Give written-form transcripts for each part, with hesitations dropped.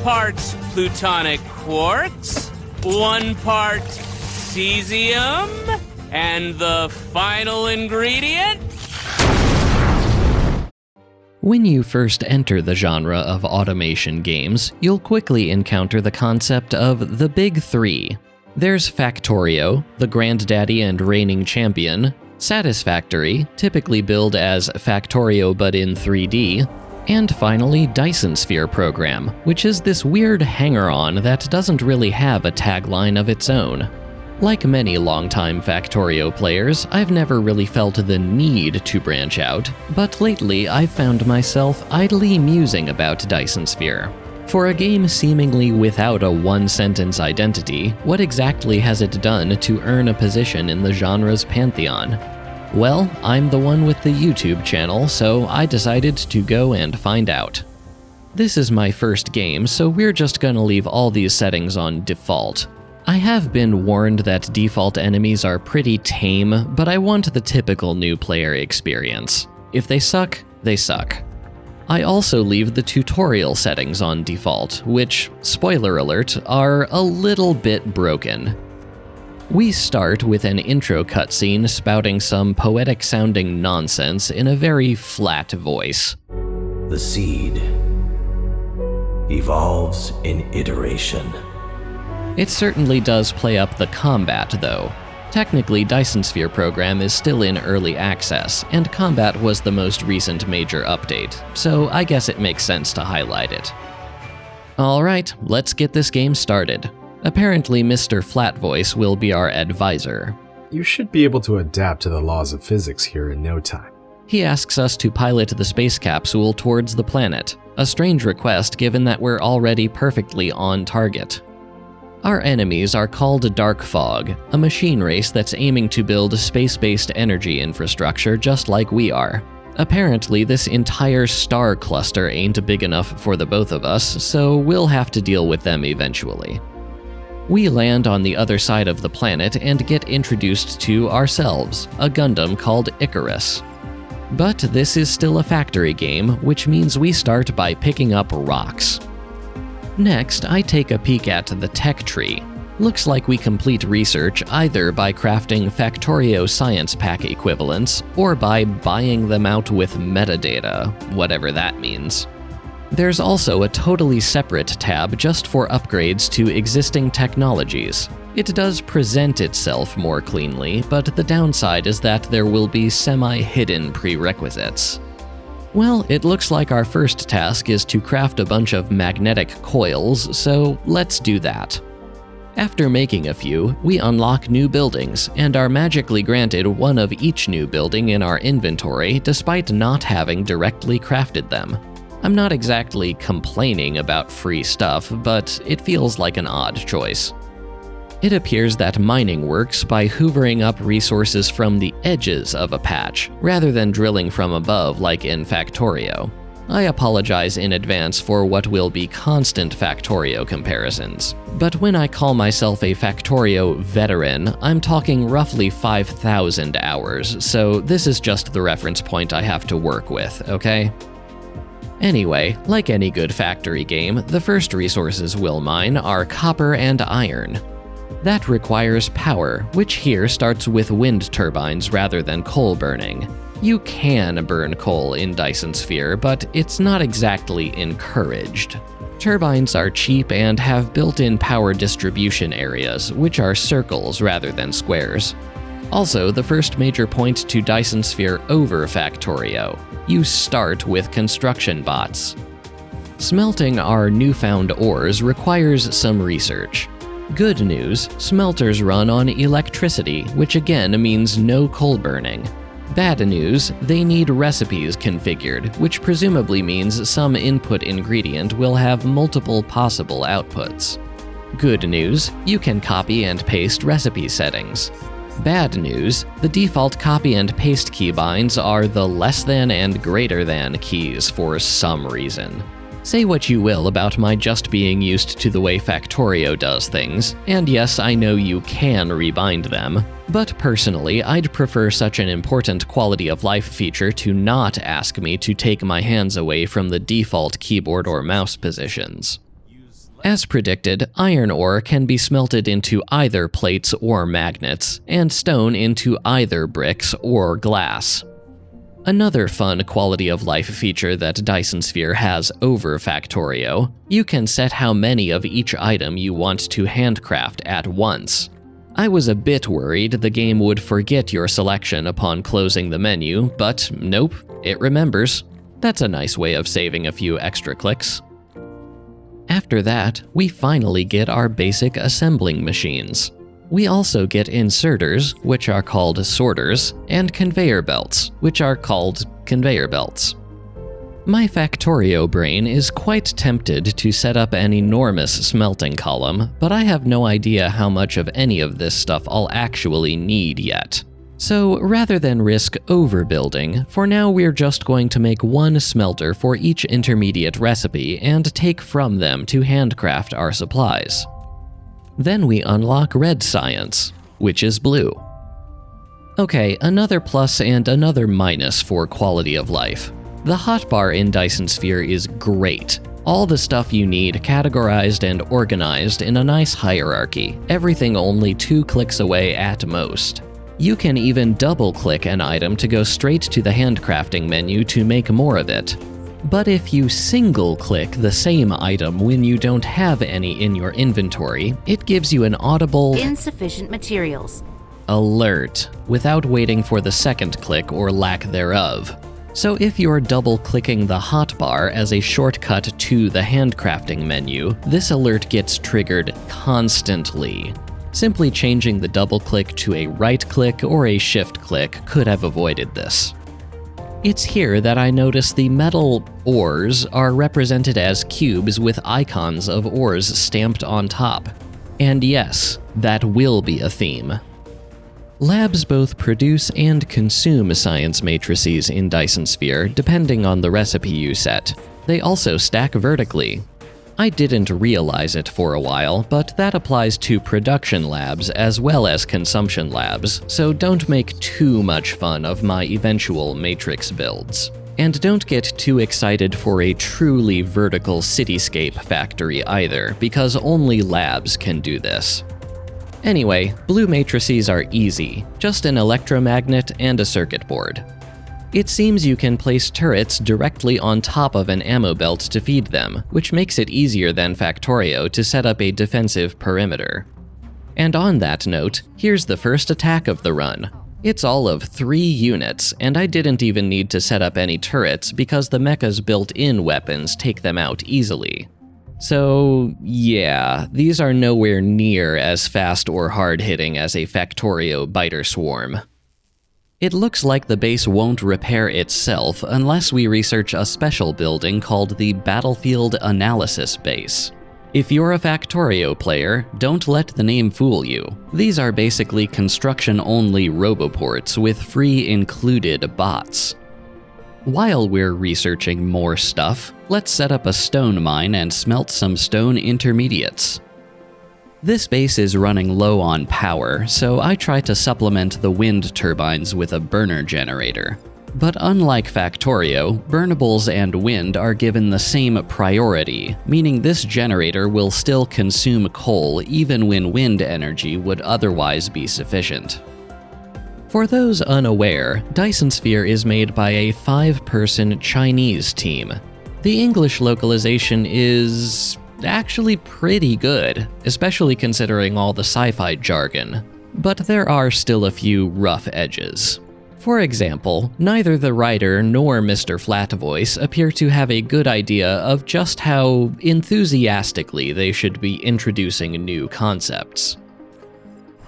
parts plutonic quartz, 1 part cesium, and the final ingredient? When you first enter the genre of automation games, you'll quickly encounter the concept of the Big Three. There's Factorio, the granddaddy and reigning champion, Satisfactory, typically billed as Factorio but in 3D, and finally Dyson Sphere Program, which is this weird hanger-on that doesn't really have a tagline of its own. Like many longtime Factorio players, I've never really felt the need to branch out, but lately I've found myself idly musing about Dyson Sphere. For a game seemingly without a one-sentence identity, what exactly has it done to earn a position in the genre's pantheon? Well, I'm the one with the YouTube channel, so I decided to go and find out. This is my first game, so we're just gonna leave all these settings on default. I have been warned that default enemies are pretty tame, but I want the typical new player experience. If they suck, they suck. I also leave the tutorial settings on default, which, spoiler alert, are a little bit broken. We start with an intro cutscene spouting some poetic-sounding nonsense in a very flat voice. The seed evolves in iteration. It certainly does play up the combat, though. Technically, Dyson Sphere Program is still in early access, and combat was the most recent major update, so I guess it makes sense to highlight it. Alright, let's get this game started. Apparently, Mr. Flatvoice will be our advisor. You should be able to adapt to the laws of physics here in no time. He asks us to pilot the space capsule towards the planet, a strange request given that we're already perfectly on target. Our enemies are called Dark Fog, a machine race that's aiming to build space-based energy infrastructure just like we are. Apparently, this entire star cluster ain't big enough for the both of us, so we'll have to deal with them eventually. We land on the other side of the planet and get introduced to ourselves, a Gundam called Icarus. But this is still a factory game, which means we start by picking up rocks. Next, I take a peek at the tech tree. Looks like we complete research either by crafting Factorio science pack equivalents, or by buying them out with metadata, whatever that means. There's also a totally separate tab just for upgrades to existing technologies. It does present itself more cleanly, but the downside is that there will be semi-hidden prerequisites. Well, it looks like our first task is to craft a bunch of magnetic coils, so let's do that. After making a few, we unlock new buildings, and are magically granted one of each new building in our inventory despite not having directly crafted them. I'm not exactly complaining about free stuff, but it feels like an odd choice. It appears that mining works by hoovering up resources from the edges of a patch, rather than drilling from above like in Factorio. I apologize in advance for what will be constant Factorio comparisons, but when I call myself a Factorio veteran, I'm talking roughly 5,000 hours, so this is just the reference point I have to work with, okay? Anyway, like any good factory game, the first resources we'll mine are copper and iron. That requires power, which here starts with wind turbines rather than coal burning. You can burn coal in Dyson Sphere, but it's not exactly encouraged. Turbines are cheap and have built-in power distribution areas, which are circles rather than squares. Also, the first major point to Dyson Sphere over Factorio. You start with construction bots. Smelting our newfound ores requires some research. Good news, smelters run on electricity, which again means no coal burning. Bad news, they need recipes configured, which presumably means some input ingredient will have multiple possible outputs. Good news, you can copy and paste recipe settings. Bad news, the default copy and paste keybinds are the less than and greater than keys for some reason. Say what you will about my just being used to the way Factorio does things, and yes, I know you can rebind them, but personally, I'd prefer such an important quality of life feature to not ask me to take my hands away from the default keyboard or mouse positions. As predicted, iron ore can be smelted into either plates or magnets, and stone into either bricks or glass. Another fun quality of life feature that Dyson Sphere has over Factorio, you can set how many of each item you want to handcraft at once. I was a bit worried the game would forget your selection upon closing the menu, but nope, it remembers. That's a nice way of saving a few extra clicks. After that, we finally get our basic assembling machines. We also get inserters, which are called sorters, and conveyor belts, which are called conveyor belts. My Factorio brain is quite tempted to set up an enormous smelting column, but I have no idea how much of any of this stuff I'll actually need yet. So rather than risk overbuilding, for now we're just going to make one smelter for each intermediate recipe and take from them to handcraft our supplies. Then we unlock red science, which is blue. Okay, another plus and another minus for quality of life. The hotbar in Dyson Sphere is great. All the stuff you need categorized and organized in a nice hierarchy, everything only 2 clicks away at most. You can even double-click an item to go straight to the handcrafting menu to make more of it. But if you single-click the same item when you don't have any in your inventory, it gives you an audible insufficient materials alert without waiting for the second click or lack thereof. So if you're double-clicking the hotbar as a shortcut to the handcrafting menu, this alert gets triggered constantly. Simply changing the double-click to a right-click or a shift-click could have avoided this. It's here that I notice the metal ores are represented as cubes with icons of ores stamped on top. And yes, that will be a theme. Labs both produce and consume science matrices in Dyson Sphere, depending on the recipe you set. They also stack vertically. I didn't realize it for a while, but that applies to production labs as well as consumption labs, so don't make too much fun of my eventual matrix builds. And don't get too excited for a truly vertical cityscape factory either, because only labs can do this. Anyway, blue matrices are easy, just an electromagnet and a circuit board. It seems you can place turrets directly on top of an ammo belt to feed them, which makes it easier than Factorio to set up a defensive perimeter. And on that note, here's the first attack of the run. It's all of 3 units, and I didn't even need to set up any turrets because the mecha's built-in weapons take them out easily. So yeah, these are nowhere near as fast or hard-hitting as a Factorio biter swarm. It looks like the base won't repair itself unless we research a special building called the Battlefield Analysis Base. If you're a Factorio player, don't let the name fool you. These are basically construction-only roboports with free included bots. While we're researching more stuff, let's set up a stone mine and smelt some stone intermediates. This base is running low on power, so I try to supplement the wind turbines with a burner generator. But unlike Factorio, burnables and wind are given the same priority, meaning this generator will still consume coal even when wind energy would otherwise be sufficient. For those unaware, Dyson Sphere is made by a 5-person Chinese team. The English localization is actually pretty good, especially considering all the sci-fi jargon, but there are still a few rough edges. For example, neither the writer nor Mr. Flatvoice appear to have a good idea of just how enthusiastically they should be introducing new concepts.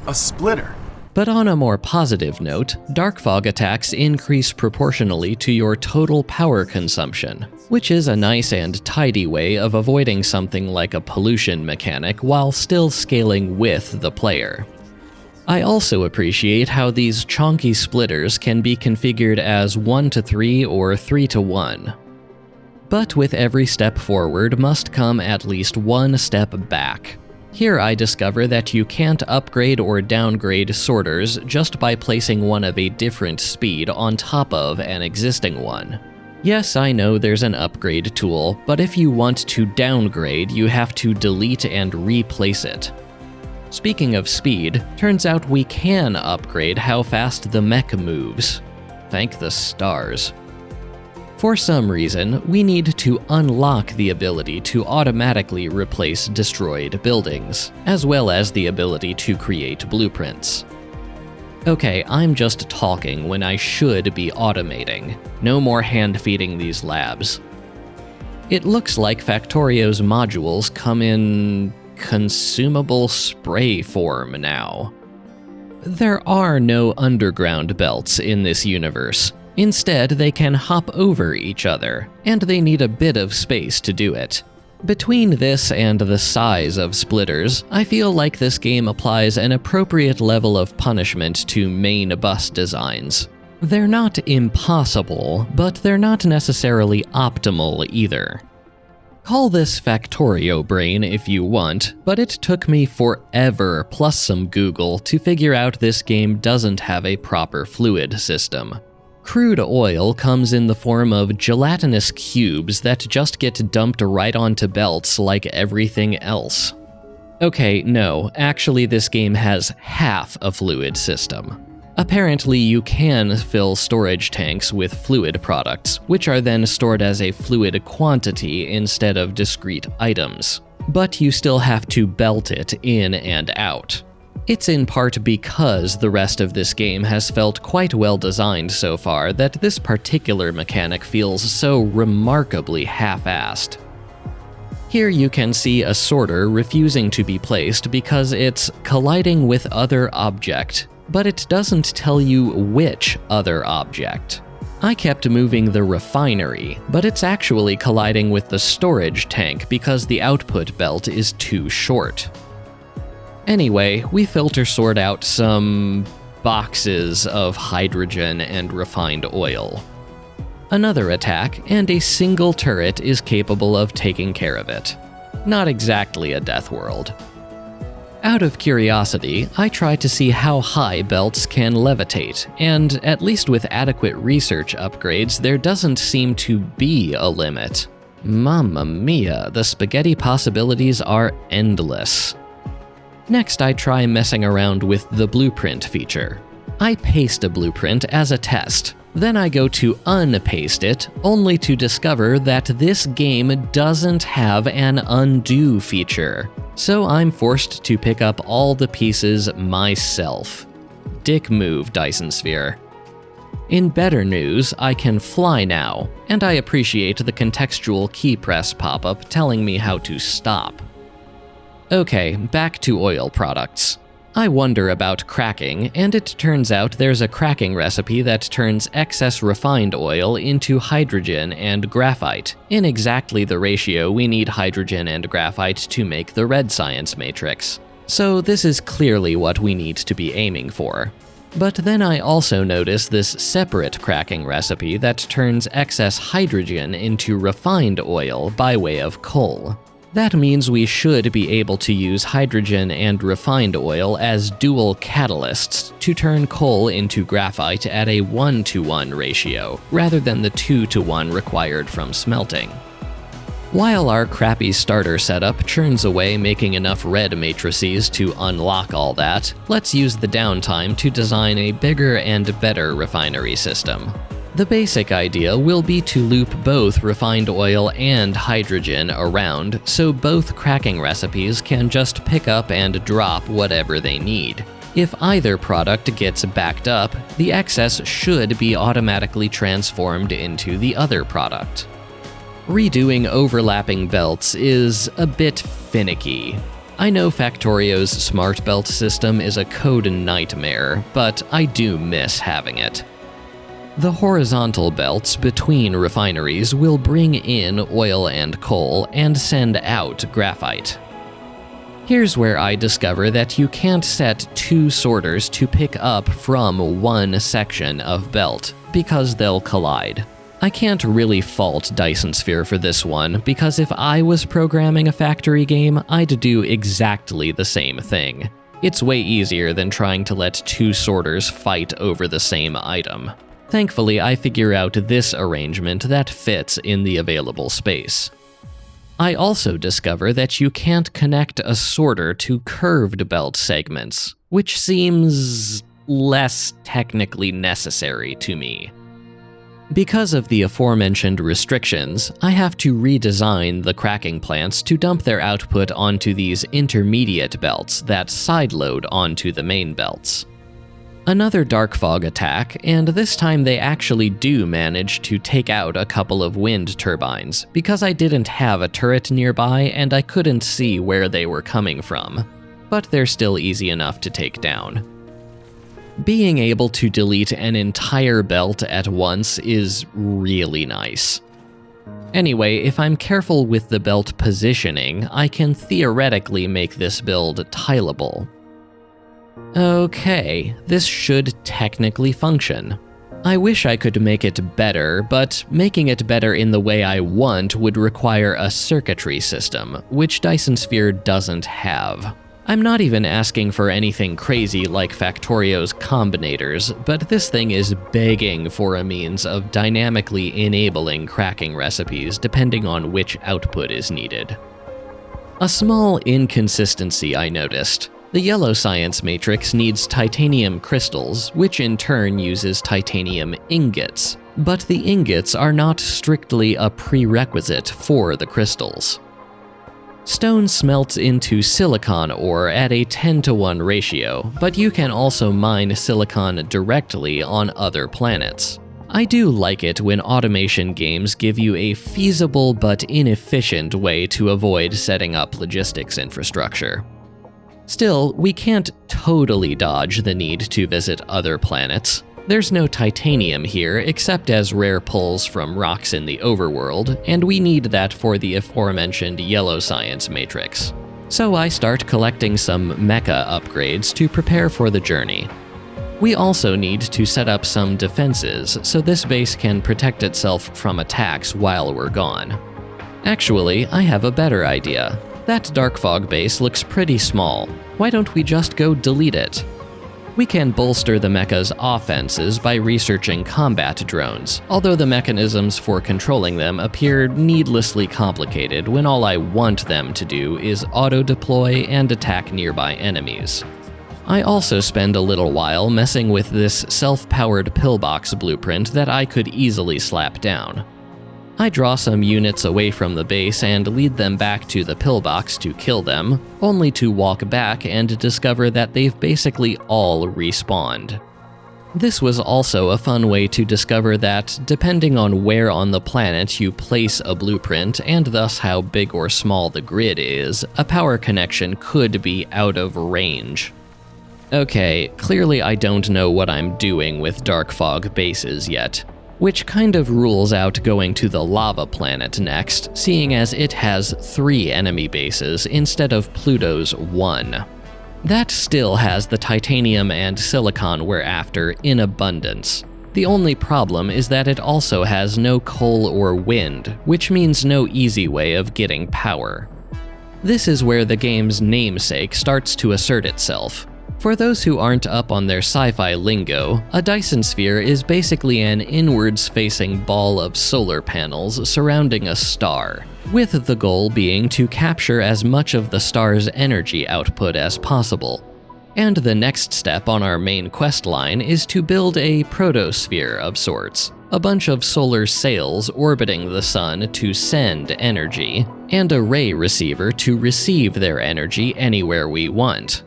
A splitter. But on a more positive note, dark fog attacks increase proportionally to your total power consumption, which is a nice and tidy way of avoiding something like a pollution mechanic while still scaling with the player. I also appreciate how these chonky splitters can be configured as 1:3 or 3:1. But with every step forward must come at least one step back. Here I discover that you can't upgrade or downgrade sorters just by placing one of a different speed on top of an existing one. Yes, I know there's an upgrade tool, but if you want to downgrade, you have to delete and replace it. Speaking of speed, turns out we can upgrade how fast the mech moves. Thank the stars. For some reason, we need to unlock the ability to automatically replace destroyed buildings, as well as the ability to create blueprints. Okay, I'm just talking when I should be automating. No more hand-feeding these labs. It looks like Factorio's modules come in consumable spray form now. There are no underground belts in this universe. Instead, they can hop over each other, and they need a bit of space to do it. Between this and the size of splitters, I feel like this game applies an appropriate level of punishment to main bus designs. They're not impossible, but they're not necessarily optimal either. Call this Factorio brain if you want, but it took me forever plus some Google to figure out this game doesn't have a proper fluid system. Crude oil comes in the form of gelatinous cubes that just get dumped right onto belts like everything else. Okay, no, actually this game has half a fluid system. Apparently you can fill storage tanks with fluid products, which are then stored as a fluid quantity instead of discrete items. But you still have to belt it in and out. It's in part because the rest of this game has felt quite well designed so far that this particular mechanic feels so remarkably half-assed. Here you can see a sorter refusing to be placed because it's colliding with other object, but it doesn't tell you which other object. I kept moving the refinery, but it's actually colliding with the storage tank because the output belt is too short. Anyway, we filter sort out some boxes of hydrogen and refined oil. Another attack, and a single turret is capable of taking care of it. Not exactly a death world. Out of curiosity, I try to see how high belts can levitate, and at least with adequate research upgrades, there doesn't seem to be a limit. Mamma mia, the spaghetti possibilities are endless. Next, I try messing around with the blueprint feature. I paste a blueprint as a test. Then I go to unpaste it, only to discover that this game doesn't have an undo feature. So I'm forced to pick up all the pieces myself. Dick move, Dyson Sphere. In better news, I can fly now, and I appreciate the contextual key press pop-up telling me how to stop. Okay, back to oil products. I wonder about cracking, and it turns out there's a cracking recipe that turns excess refined oil into hydrogen and graphite, in exactly the ratio we need hydrogen and graphite to make the red science matrix. So this is clearly what we need to be aiming for. But then I also notice this separate cracking recipe that turns excess hydrogen into refined oil by way of coal. That means we should be able to use hydrogen and refined oil as dual catalysts to turn coal into graphite at a 1-to-1 ratio, rather than the 2-to-1 required from smelting. While our crappy starter setup churns away making enough red matrices to unlock all that, let's use the downtime to design a bigger and better refinery system. The basic idea will be to loop both refined oil and hydrogen around so both cracking recipes can just pick up and drop whatever they need. If either product gets backed up, the excess should be automatically transformed into the other product. Redoing overlapping belts is a bit finicky. I know Factorio's smart belt system is a code nightmare, but I do miss having it. The horizontal belts between refineries will bring in oil and coal and send out graphite. Here's where I discover that you can't set two sorters to pick up from one section of belt, because they'll collide. I can't really fault Dyson Sphere for this one, because if I was programming a factory game, I'd do exactly the same thing. It's way easier than trying to let two sorters fight over the same item. Thankfully, I figure out this arrangement that fits in the available space. I also discover that you can't connect a sorter to curved belt segments, which seems less technically necessary to me. Because of the aforementioned restrictions, I have to redesign the cracking plants to dump their output onto these intermediate belts that sideload onto the main belts. Another dark fog attack, and this time they actually do manage to take out a couple of wind turbines, because I didn't have a turret nearby and I couldn't see where they were coming from, but they're still easy enough to take down. Being able to delete an entire belt at once is really nice. Anyway, if I'm careful with the belt positioning, I can theoretically make this build tileable. Okay, this should technically function. I wish I could make it better, but making it better in the way I want would require a circuitry system, which Dyson Sphere doesn't have. I'm not even asking for anything crazy like Factorio's combinators, but this thing is begging for a means of dynamically enabling cracking recipes depending on which output is needed. A small inconsistency I noticed. The yellow science matrix needs titanium crystals, which in turn uses titanium ingots, but the ingots are not strictly a prerequisite for the crystals. Stone smelts into silicon ore at a 10-to-1 ratio, but you can also mine silicon directly on other planets. I do like it when automation games give you a feasible but inefficient way to avoid setting up logistics infrastructure. Still, we can't totally dodge the need to visit other planets. There's no titanium here except as rare pulls from rocks in the overworld, and we need that for the aforementioned yellow science matrix. So I start collecting some mecha upgrades to prepare for the journey. We also need to set up some defenses so this base can protect itself from attacks while we're gone. Actually, I have a better idea. That dark fog base looks pretty small. Why don't we just go delete it? We can bolster the mecha's offenses by researching combat drones, although the mechanisms for controlling them appear needlessly complicated when all I want them to do is auto-deploy and attack nearby enemies. I also spend a little while messing with this self-powered pillbox blueprint that I could easily slap down. I draw some units away from the base and lead them back to the pillbox to kill them, only to walk back and discover that they've basically all respawned. This was also a fun way to discover that, depending on where on the planet you place a blueprint and thus how big or small the grid is, a power connection could be out of range. Okay, clearly I don't know what I'm doing with dark fog bases yet. Which kind of rules out going to the lava planet next, seeing as it has 3 enemy bases instead of Pluto's 1. That still has the titanium and silicon we're after in abundance. The only problem is that it also has no coal or wind, which means no easy way of getting power. This is where the game's namesake starts to assert itself. For those who aren't up on their sci-fi lingo, a Dyson sphere is basically an inwards-facing ball of solar panels surrounding a star, with the goal being to capture as much of the star's energy output as possible. And the next step on our main quest line is to build a protosphere of sorts, a bunch of solar sails orbiting the sun to send energy, and a ray receiver to receive their energy anywhere we want.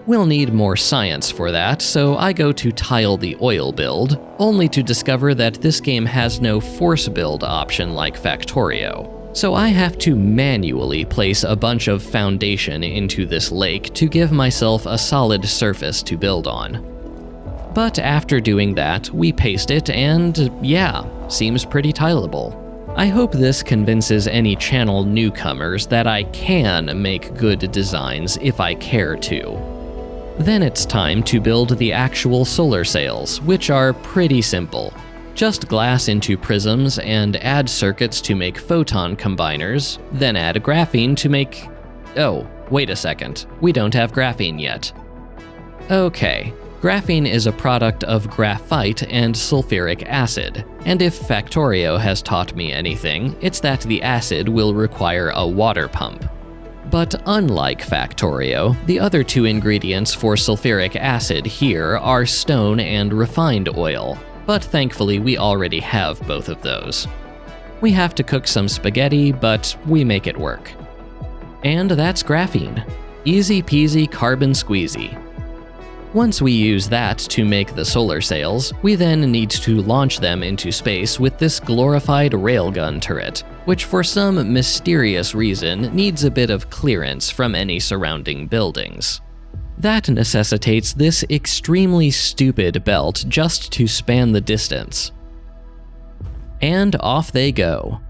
We'll need more science for that, so I go to tile the oil build, only to discover that this game has no force build option like Factorio. So I have to manually place a bunch of foundation into this lake to give myself a solid surface to build on. But after doing that, we paste it and yeah, seems pretty tileable. I hope this convinces any channel newcomers that I can make good designs if I care to. Then it's time to build the actual solar sails, which are pretty simple. Just glass into prisms and add circuits to make photon combiners, then add graphene to make... Oh, wait a second, we don't have graphene yet. Okay, Graphene is a product of graphite and sulfuric acid, and if Factorio has taught me anything, it's that the acid will require a water pump. But unlike Factorio, the other two ingredients for sulfuric acid here are stone and refined oil, but thankfully we already have both of those. We have to cook some spaghetti, but we make it work. And that's graphene. Easy peasy carbon squeezy. Once we use that to make the solar sails, we then need to launch them into space with this glorified railgun turret, which for some mysterious reason needs a bit of clearance from any surrounding buildings. That necessitates this extremely stupid belt just to span the distance. And off they go.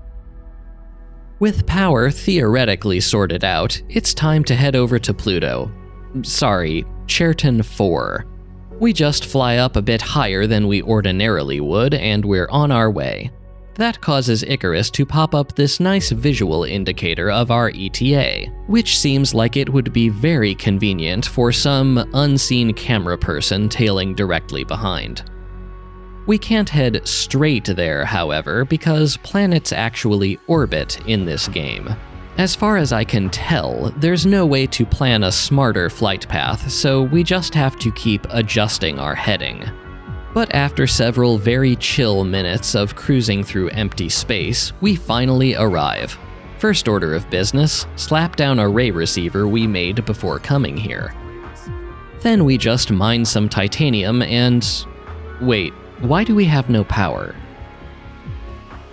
With power theoretically sorted out, it's time to head over to Pluto. Sorry, Cherton 4. We just fly up a bit higher than we ordinarily would, and we're on our way. That causes Icarus to pop up this nice visual indicator of our ETA, which seems like it would be very convenient for some unseen camera person tailing directly behind. We can't head straight there, however, because planets actually orbit in this game. As far as I can tell, there's no way to plan a smarter flight path, so we just have to keep adjusting our heading. But after several very chill minutes of cruising through empty space, we finally arrive. First order of business, slap down a ray receiver we made before coming here. Then we just mine some titanium and... Wait, why do we have no power?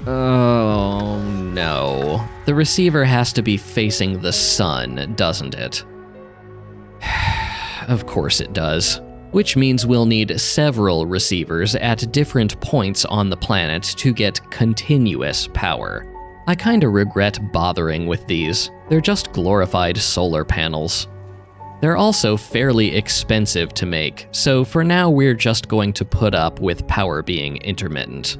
Oh no. The receiver has to be facing the sun, doesn't it? Of course it does. Which means we'll need several receivers at different points on the planet to get continuous power. I kinda regret bothering with these. They're just glorified solar panels. They're also fairly expensive to make, so for now we're just going to put up with power being intermittent.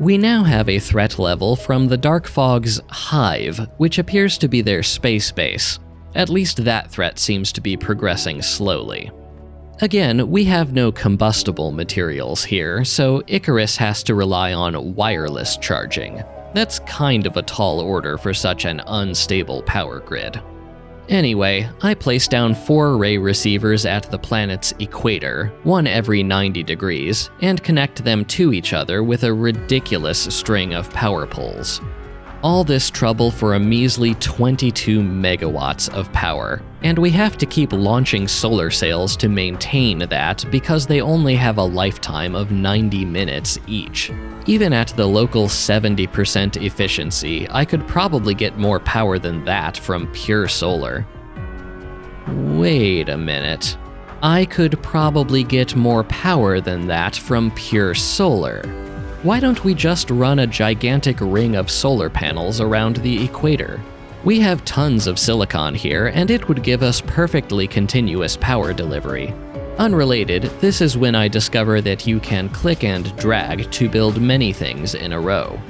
We now have a threat level from the Dark Fog's Hive, which appears to be their space base. At least that threat seems to be progressing slowly. Again, we have no combustible materials here, so Icarus has to rely on wireless charging. That's kind of a tall order for such an unstable power grid. Anyway, I place down 4 ray receivers at the planet's equator, one every 90 degrees, and connect them to each other with a ridiculous string of power poles. All this trouble for a measly 22 megawatts of power, and we have to keep launching solar sails to maintain that because they only have a lifetime of 90 minutes each. Even at the local 70% efficiency, I could probably get more power than that from pure solar. Wait a minute. I could probably get more power than that from pure solar. Why don't we just run a gigantic ring of solar panels around the equator? We have tons of silicon here, and it would give us perfectly continuous power delivery. Unrelated, this is when I discover that you can click and drag to build many things in a row.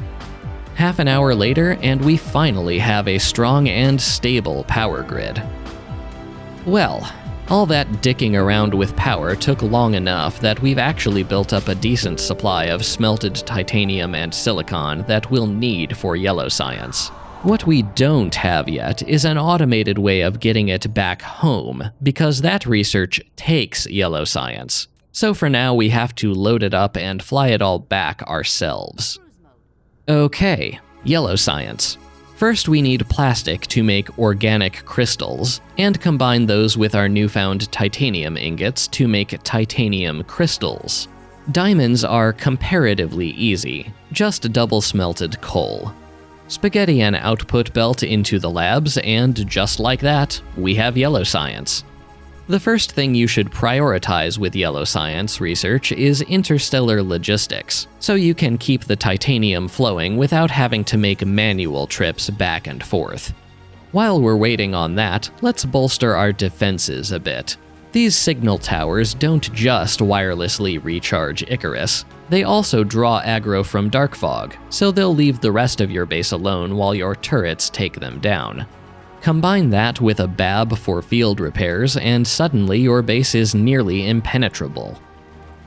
Half an hour later, and we finally have a strong and stable power grid. Well, all that dicking around with power took long enough that we've actually built up a decent supply of smelted titanium and silicon that we'll need for yellow science. What we don't have yet is an automated way of getting it back home, because that research takes yellow science. So for now, we have to load it up and fly it all back ourselves. Okay, yellow science. First, we need plastic to make organic crystals, and combine those with our newfound titanium ingots to make titanium crystals. Diamonds are comparatively easy, just double-smelted coal. Spaghetti an output belt into the labs, and just like that, we have yellow science. The first thing you should prioritize with yellow science research is interstellar logistics, so you can keep the titanium flowing without having to make manual trips back and forth. While we're waiting on that, let's bolster our defenses a bit. These signal towers don't just wirelessly recharge Icarus, they also draw aggro from Dark Fog, so they'll leave the rest of your base alone while your turrets take them down. Combine that with a BAB for field repairs, and suddenly your base is nearly impenetrable.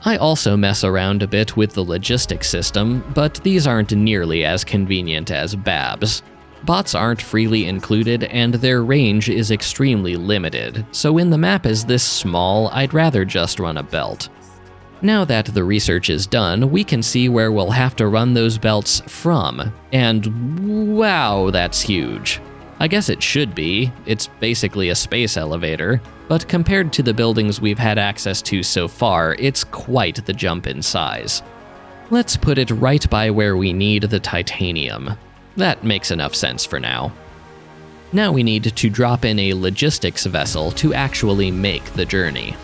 I also mess around a bit with the logistics system, but these aren't nearly as convenient as BABs. Bots aren't freely included, and their range is extremely limited, so when the map is this small, I'd rather just run a belt. Now that the research is done, we can see where we'll have to run those belts from, and wow, that's huge. I guess it should be. It's basically a space elevator, but compared to the buildings we've had access to so far, it's quite the jump in size. Let's put it right by where we need the titanium. That makes enough sense for now. Now we need to drop in a logistics vessel to actually make the journey.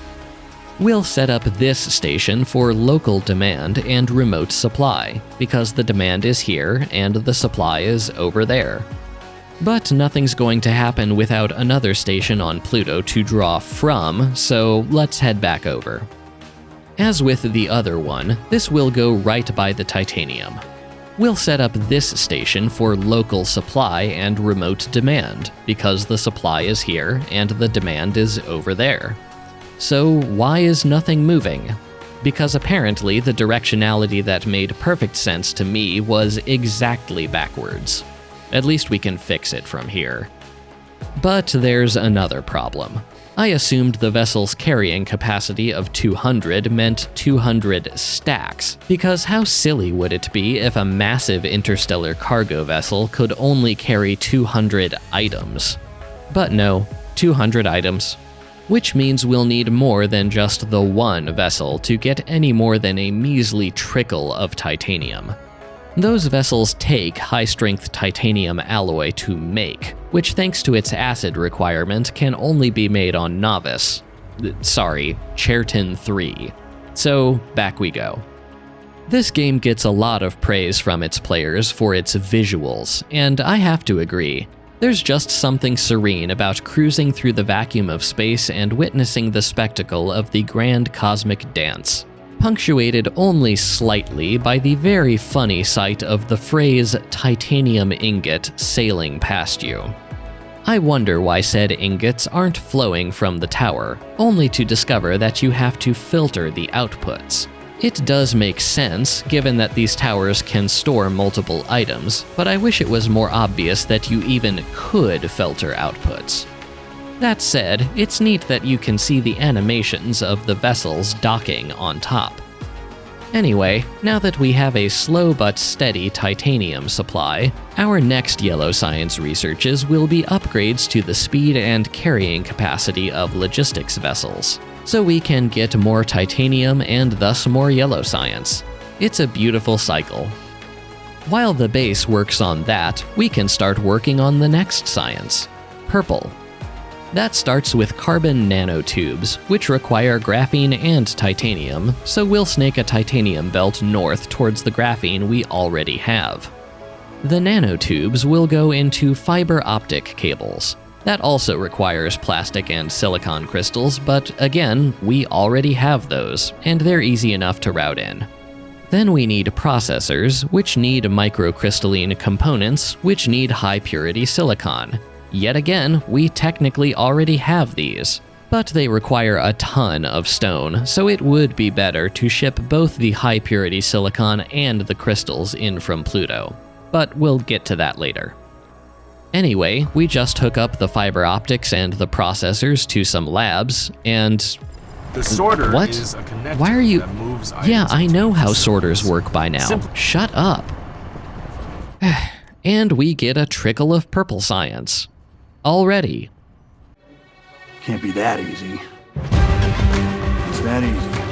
We'll set up this station for local demand and remote supply, because the demand is here and the supply is over there. But nothing's going to happen without another station on Pluto to draw from, so let's head back over. As with the other one, this will go right by the titanium. We'll set up this station for local supply and remote demand, because the supply is here and the demand is over there. So why is nothing moving? Because apparently the directionality that made perfect sense to me was exactly backwards. At least we can fix it from here. But there's another problem. I assumed the vessel's carrying capacity of 200 meant 200 stacks, because how silly would it be if a massive interstellar cargo vessel could only carry 200 items? But no, 200 items. Which means we'll need more than just the one vessel to get any more than a measly trickle of titanium. Those vessels take high-strength titanium alloy to make, which thanks to its acid requirement can only be made on Novice. Cherton 3. So, back we go. This game gets a lot of praise from its players for its visuals, and I have to agree. There's just something serene about cruising through the vacuum of space and witnessing the spectacle of the grand cosmic dance, punctuated only slightly by the very funny sight of the phrase titanium ingot sailing past you. I wonder why said ingots aren't flowing from the tower, only to discover that you have to filter the outputs. It does make sense, given that these towers can store multiple items, but I wish it was more obvious that you even could filter outputs. That said, it's neat that you can see the animations of the vessels docking on top. Anyway, now that we have a slow but steady titanium supply, our next yellow science researches will be upgrades to the speed and carrying capacity of logistics vessels, so we can get more titanium and thus more yellow science. It's a beautiful cycle. While the base works on that, we can start working on the next science, purple. That starts with carbon nanotubes, which require graphene and titanium, so we'll snake a titanium belt north towards the graphene we already have. The nanotubes will go into fiber optic cables. That also requires plastic and silicon crystals, but again, we already have those, and they're easy enough to route in. Then we need processors, which need microcrystalline components, which need high-purity silicon. Yet again, we technically already have these, but they require a ton of stone, so it would be better to ship both the high-purity silicon and the crystals in from Pluto. But we'll get to that later. Anyway, we just hook up the fiber optics and the processors to some labs, and... The sorter what? is a connector Why are you... that moves Yeah, items I know how between sorters systems. work by now. Simple. Shut up. And we get a trickle of purple science. Already. Can't be that easy. It's that easy.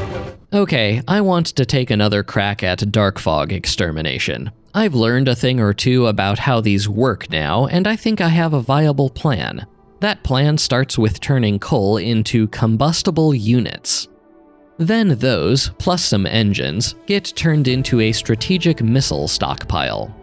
Okay, I want to take another crack at dark fog extermination. I've learned a thing or two about how these work now, and I think I have a viable plan. That plan starts with turning coal into combustible units. Then those, plus some engines, get turned into a strategic missile stockpile.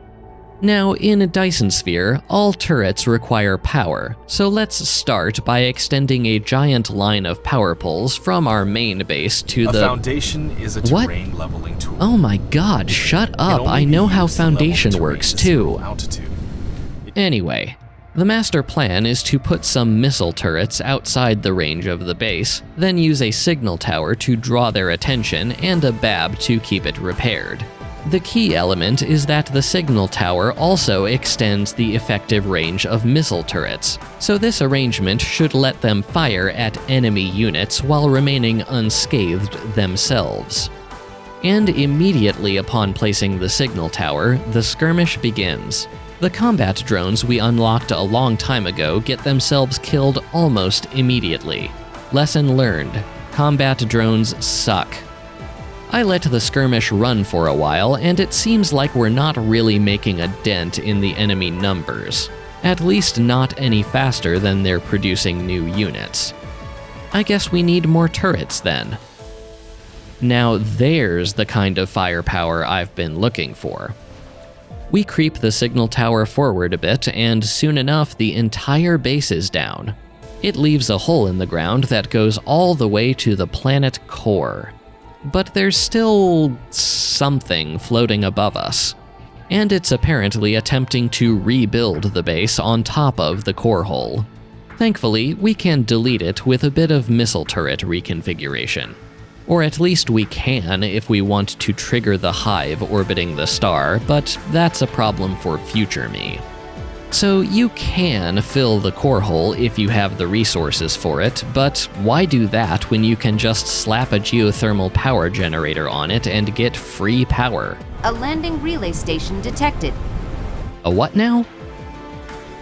Now, in Dyson Sphere, all turrets require power, so let's start by extending a giant line of power poles from our main base to A the... foundation is a What? terrain leveling tool. Oh my god, shut It up, only I know be how used to level foundation terrain works to zero too. altitude. Anyway, The master plan is to put some missile turrets outside the range of the base, then use a signal tower to draw their attention and a BAB to keep it repaired. The key element is that the signal tower also extends the effective range of missile turrets, so this arrangement should let them fire at enemy units while remaining unscathed themselves. And immediately upon placing the signal tower, the skirmish begins. The combat drones we unlocked a long time ago get themselves killed almost immediately. Lesson learned: combat drones suck. I let the skirmish run for a while, and it seems like we're not really making a dent in the enemy numbers. At least not any faster than they're producing new units. I guess we need more turrets then. Now there's the kind of firepower I've been looking for. We creep the signal tower forward a bit, and soon enough the entire base is down. It leaves a hole in the ground that goes all the way to the planet core. But there's still something floating above us, and it's apparently attempting to rebuild the base on top of the core hole. Thankfully, we can delete it with a bit of missile turret reconfiguration. Or at least we can if we want to trigger the hive orbiting the star, but that's a problem for future me. So you can fill the core hole if you have the resources for it, but why do that when you can just slap a geothermal power generator on it and get free power? A landing relay station detected. A what now?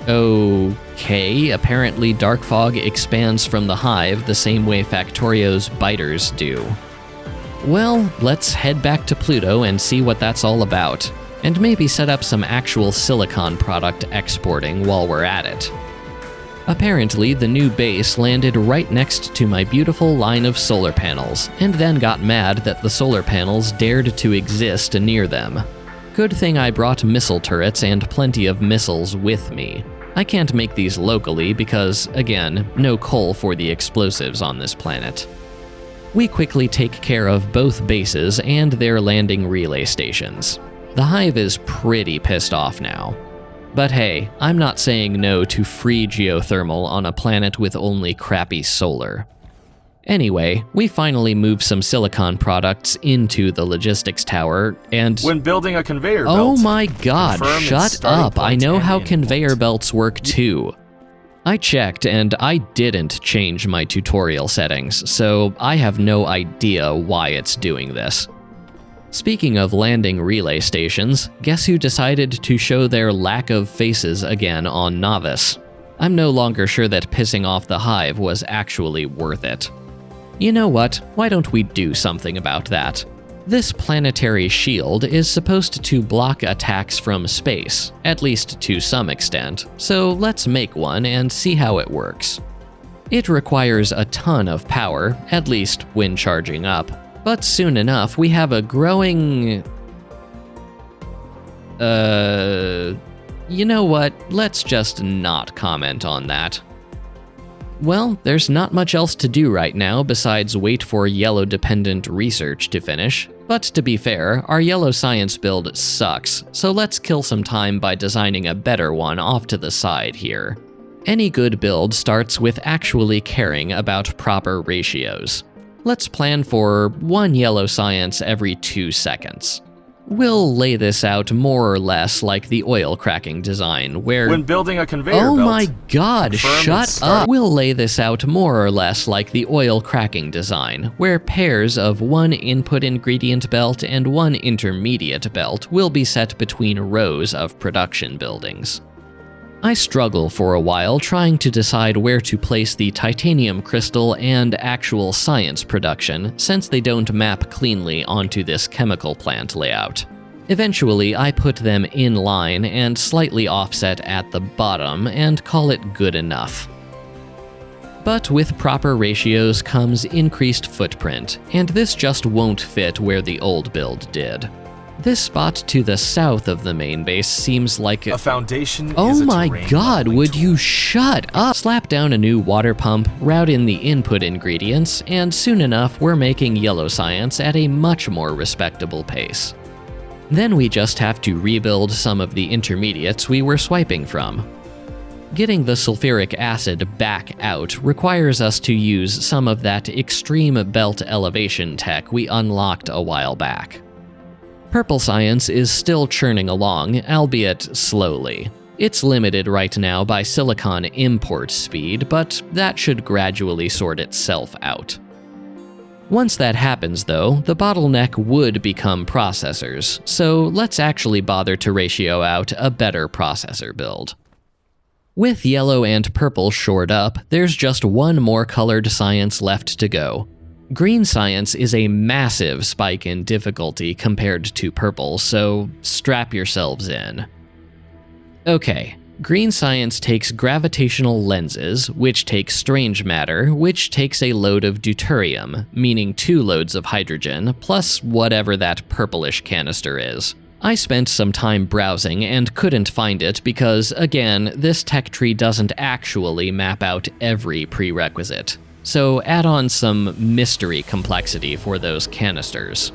Okay, apparently dark fog expands from the hive the same way Factorio's biters do. Well, let's head back to Pluto and see what that's all about, and maybe set up some actual silicon product exporting while we're at it. Apparently, the new base landed right next to my beautiful line of solar panels, and then got mad that the solar panels dared to exist near them. Good thing I brought missile turrets and plenty of missiles with me. I can't make these locally because, again, no coal for the explosives on this planet. We quickly take care of both bases and their landing relay stations. The hive is pretty pissed off now. But hey, I'm not saying no to free geothermal on a planet with only crappy solar. Anyway, we finally moved some silicon products into the logistics tower, and When building a conveyor belt. oh my god, confirm it's shut starting up, I point know and how end conveyor point. belts work too. I checked and I didn't change my tutorial settings, so I have no idea why it's doing this. Speaking of landing relay stations, guess who decided to show their lack of faces again on Novice? I'm no longer sure that pissing off the hive was actually worth it. You know what, why don't we do something about that? This planetary shield is supposed to block attacks from space, at least to some extent, so let's make one and see how it works. It requires a ton of power, at least when charging up, but soon enough we have a growing... You know what, let's just not comment on that. Well, there's not much else to do right now besides wait for yellow-dependent research to finish. But to be fair, our yellow science build sucks, so let's kill some time by designing a better one off to the side here. Any good build starts with actually caring about proper ratios. Let's plan for 1 yellow science every 2 seconds. We'll lay this out more or less like the oil cracking design, where... When building a conveyor Oh belt. my god, confirm it's shut start- up! We'll lay this out more or less like the oil cracking design, where pairs of 1 input ingredient belt and 1 intermediate belt will be set between rows of production buildings. I struggle for a while trying to decide where to place the titanium crystal and actual science production, since they don't map cleanly onto this chemical plant layout. Eventually, I put them in line and slightly offset at the bottom and call it good enough. But with proper ratios comes increased footprint, and this just won't fit where the old build did. This spot to the south of the main base seems like A foundation Oh is a my terrain god, leveling would tool. you shut up? Slap down a new water pump, route in the input ingredients, and soon enough we're making yellow science at a much more respectable pace. Then we just have to rebuild some of the intermediates we were swiping from. Getting the sulfuric acid back out requires us to use some of that extreme belt elevation tech we unlocked a while back. Purple science is still churning along, albeit slowly. It's limited right now by silicon import speed, but that should gradually sort itself out. Once that happens, though, the bottleneck would become processors, so let's actually bother to ratio out a better processor build. With yellow and purple shored up, there's just one more colored science left to go. Green science is a massive spike in difficulty compared to purple, so strap yourselves in. Okay, green science takes gravitational lenses, which takes strange matter, which takes a load of deuterium, meaning 2 loads of hydrogen, plus whatever that purplish canister is. I spent some time browsing and couldn't find it because, again, this tech tree doesn't actually map out every prerequisite. So add on some mystery complexity for those canisters.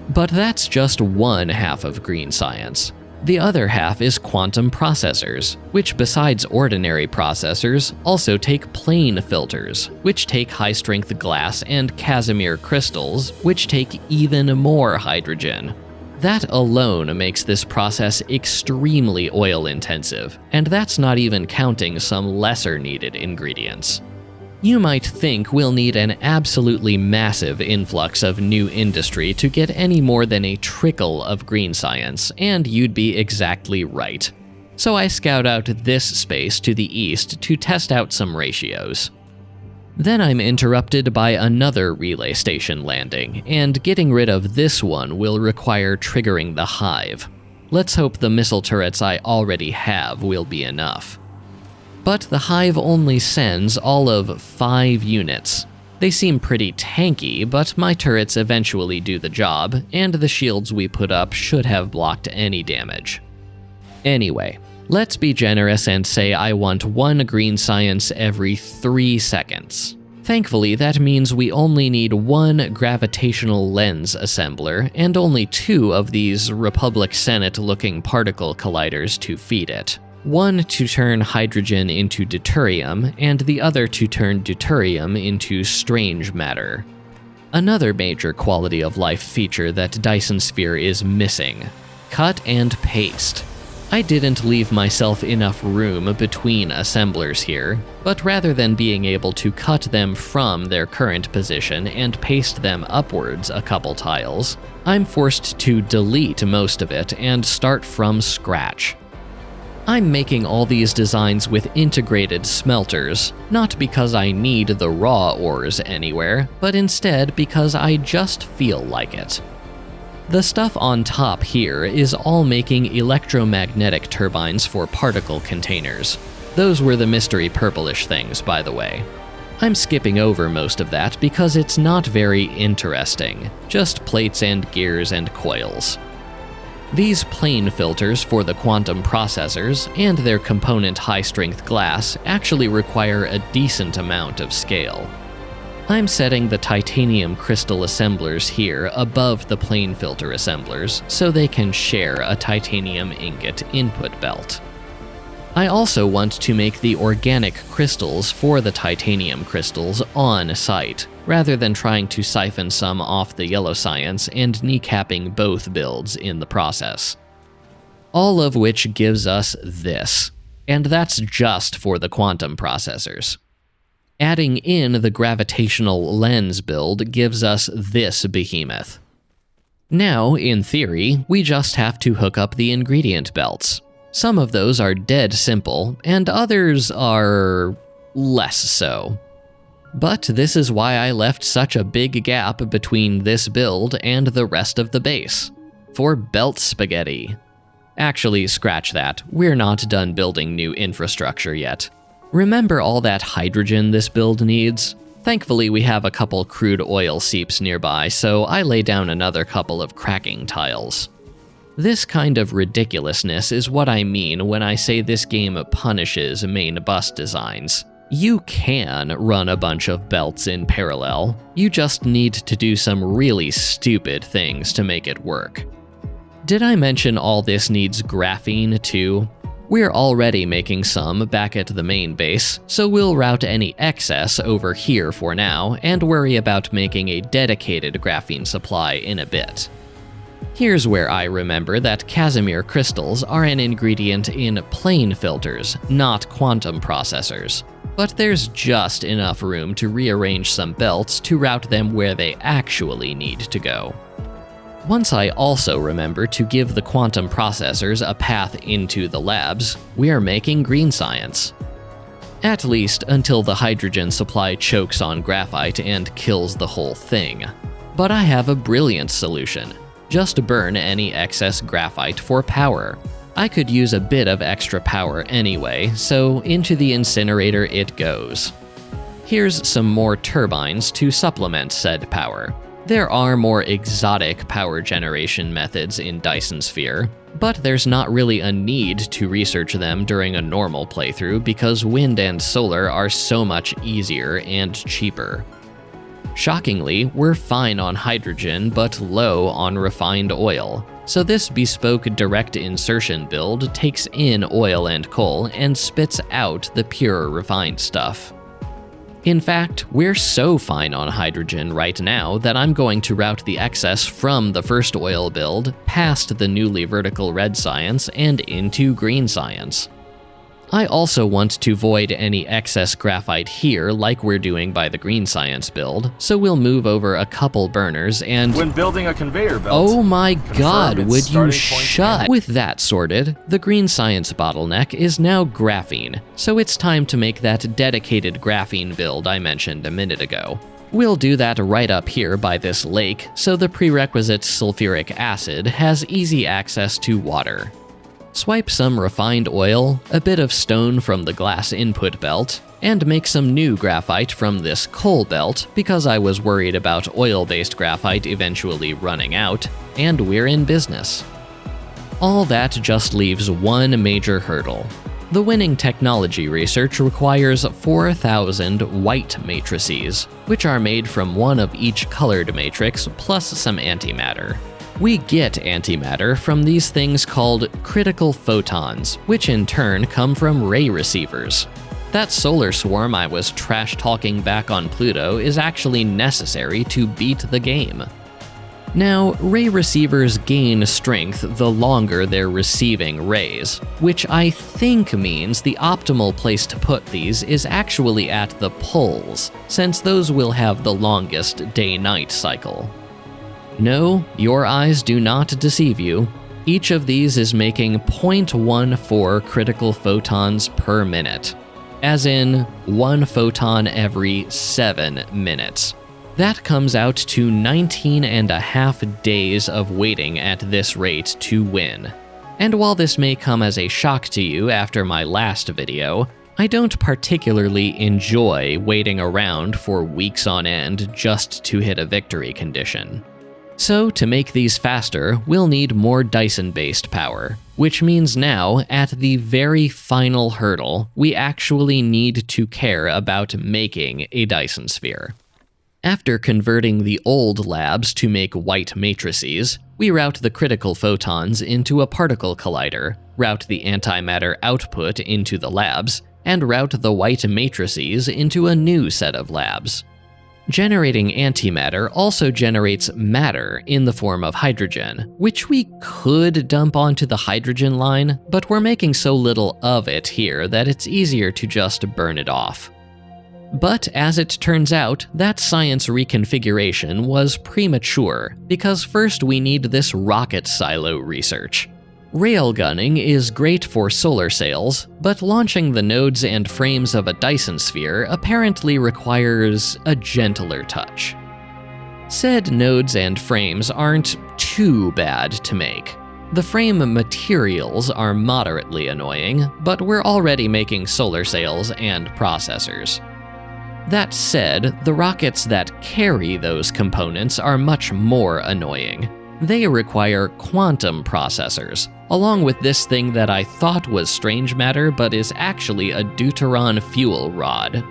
But that's just one half of green science. The other half is quantum processors, which besides ordinary processors, also take plane filters, which take high-strength glass, and Casimir crystals, which take even more hydrogen. That alone makes this process extremely oil-intensive, and that's not even counting some lesser-needed ingredients. You might think we'll need an absolutely massive influx of new industry to get any more than a trickle of green science, and you'd be exactly right. So I scout out this space to the east to test out some ratios. Then I'm interrupted by another relay station landing, and getting rid of this one will require triggering the hive. Let's hope the missile turrets I already have will be enough. But the hive only sends all of 5 units. They seem pretty tanky, but my turrets eventually do the job, and the shields we put up should have blocked any damage. Anyway, let's be generous and say I want 1 green science every 3 seconds. Thankfully, that means we only need 1 gravitational lens assembler and only 2 of these Republic Senate-looking particle colliders to feed it. 1 to turn hydrogen into deuterium, and the other to turn deuterium into strange matter. Another major quality of life feature that Dyson Sphere is missing: cut and paste. I didn't leave myself enough room between assemblers here, but rather than being able to cut them from their current position and paste them upwards a couple tiles, I'm forced to delete most of it and start from scratch. I'm making all these designs with integrated smelters, not because I need the raw ores anywhere, but instead because I just feel like it. The stuff on top here is all making electromagnetic turbines for particle containers. Those were the mystery purplish things, by the way. I'm skipping over most of that because it's not very interesting, just plates and gears and coils. These plane filters for the quantum processors and their component high-strength glass actually require a decent amount of scale. I'm setting the titanium crystal assemblers here above the plane filter assemblers so they can share a titanium ingot input belt. I also want to make the organic crystals for the titanium crystals on site, rather than trying to siphon some off the yellow science and kneecapping both builds in the process. All of which gives us this, and that's just for the quantum processors. Adding in the gravitational lens build gives us this behemoth. Now, in theory, we just have to hook up the ingredient belts. Some of those are dead simple, and others are less so. But this is why I left such a big gap between this build and the rest of the base. For belt spaghetti. Actually, scratch that. We're not done building new infrastructure yet. Remember all that hydrogen this build needs? Thankfully, we have a couple crude oil seeps nearby, so I lay down another couple of cracking tiles. This kind of ridiculousness is what I mean when I say this game punishes main bus designs. You can run a bunch of belts in parallel, you just need to do some really stupid things to make it work. Did I mention all this needs graphene too? We're already making some back at the main base, so we'll route any excess over here for now and worry about making a dedicated graphene supply in a bit. Here's where I remember that Casimir crystals are an ingredient in plane filters, not quantum processors. But there's just enough room to rearrange some belts to route them where they actually need to go. Once I also remember to give the quantum processors a path into the labs, we are making green science. At least until the hydrogen supply chokes on graphite and kills the whole thing. But I have a brilliant solution. Just burn any excess graphite for power. I could use a bit of extra power anyway, so into the incinerator it goes. Here's some more turbines to supplement said power. There are more exotic power generation methods in Dyson Sphere, but there's not really a need to research them during a normal playthrough because wind and solar are so much easier and cheaper. Shockingly, we're fine on hydrogen but low on refined oil, so this bespoke direct insertion build takes in oil and coal and spits out the pure refined stuff. In fact, we're so fine on hydrogen right now that I'm going to route the excess from the first oil build past the newly vertical red science and into green science. I also want to void any excess graphite here like we're doing by the green science build, so we'll move over a couple burners and— When building a conveyor belt, oh my god, its would you starting point shut? and— With that sorted, the green science bottleneck is now graphene, so it's time to make that dedicated graphene build I mentioned a minute ago. We'll do that right up here by this lake, so the prerequisite sulfuric acid has easy access to water. Swipe some refined oil, a bit of stone from the glass input belt, and make some new graphite from this coal belt because I was worried about oil-based graphite eventually running out, and we're in business. All that just leaves one major hurdle. The winning technology research requires 4,000 white matrices, which are made from one of each colored matrix plus some antimatter. We get antimatter from these things called critical photons, which in turn come from ray receivers. That solar swarm I was trash-talking back on Pluto is actually necessary to beat the game. Now, ray receivers gain strength the longer they're receiving rays, which I think means the optimal place to put these is actually at the poles, since those will have the longest day-night cycle. No, your eyes do not deceive you. Each of these is making 0.14 critical photons per minute, as in 1 photon every 7 minutes. That comes out to 19.5 days of waiting at this rate to win. And while this may come as a shock to you after my last video, I don't particularly enjoy waiting around for weeks on end just to hit a victory condition. So to make these faster, we'll need more Dyson-based power, which means now, at the very final hurdle, we actually need to care about making a Dyson sphere. After converting the old labs to make white matrices, we route the critical photons into a particle collider, route the antimatter output into the labs, and route the white matrices into a new set of labs. Generating antimatter also generates matter in the form of hydrogen, which we could dump onto the hydrogen line, but we're making so little of it here that it's easier to just burn it off. But as it turns out, that science reconfiguration was premature, because first we need this rocket silo research. Railgunning is great for solar sails, but launching the nodes and frames of a Dyson sphere apparently requires a gentler touch. Said nodes and frames aren't too bad to make. The frame materials are moderately annoying, but we're already making solar sails and processors. That said, the rockets that carry those components are much more annoying. They require quantum processors, along with this thing that I thought was strange matter but is actually a deuteron fuel rod.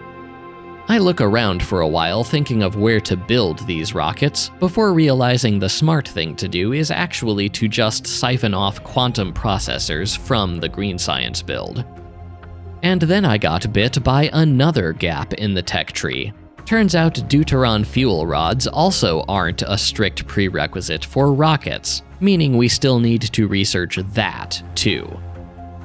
I look around for a while thinking of where to build these rockets, before realizing the smart thing to do is actually to just siphon off quantum processors from the green science build. And then I got bit by another gap in the tech tree. Turns out deuteron fuel rods also aren't a strict prerequisite for rockets, meaning we still need to research that too.